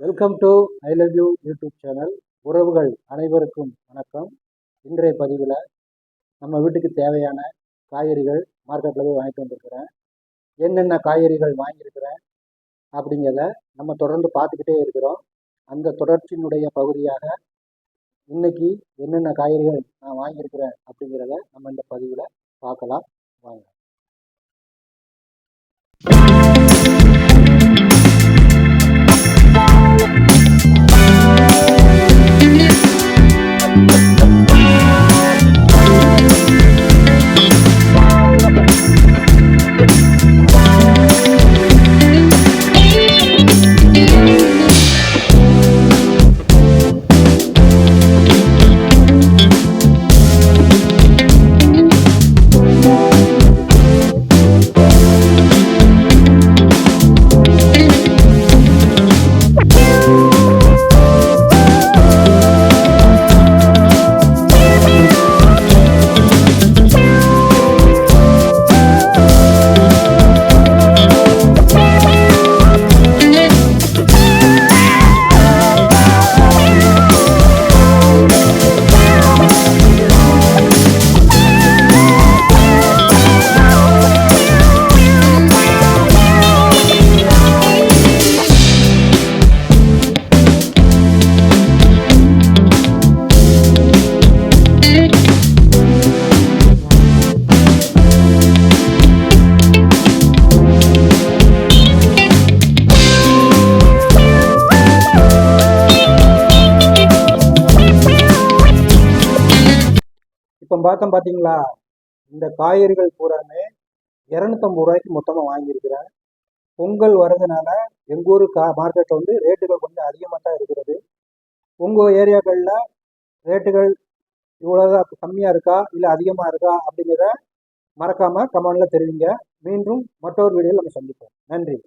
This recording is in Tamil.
Welcome to I love you YouTube channel. உறவுகள் அனைவருக்கும் வணக்கம். இன்றைய பதிவில் நம்ம வீட்டுக்கு தேவையான காய்கறிகள் மார்க்கெட்டில் போய் வாங்கிட்டு வந்திருக்கிறேன். என்னென்ன காய்கறிகள் வாங்கியிருக்கிறேன் அப்படிங்கிறத நம்ம தொடர்ந்து பார்த்துக்கிட்டே இருக்கிறோம். அந்த தொடர்ச்சியினுடைய பகுதியாக இன்னைக்கு என்னென்ன காய்கறிகள் நான் வாங்கியிருக்கிறேன் அப்படிங்கிறத நம்ம இந்த பதிவில் பார்க்கலாம் வாங்க. இப்போ பார்த்தீங்களா, இந்த காய்கறிகள் பூராமே 250 ரூபாய்க்கு மொத்தமாக வாங்கியிருக்கிறேன். பொங்கல் வர்றதுனால எங்கள் ஊர் மார்க்கெட்டில் வந்து ரேட்டுகள் கொஞ்சம் அதிகமாக தான் இருக்கிறது. உங்கள் ஏரியாக்களில் ரேட்டுகள் இவ்வளோதான் கம்மியாக இருக்கா இல்லை அதிகமாக இருக்கா அப்படிங்கிறத மறக்காமல் கமெண்டில் தெரிவிங்க. மீண்டும் மற்றொரு வீடியோவில் நம்ம சந்திப்போம். நன்றி.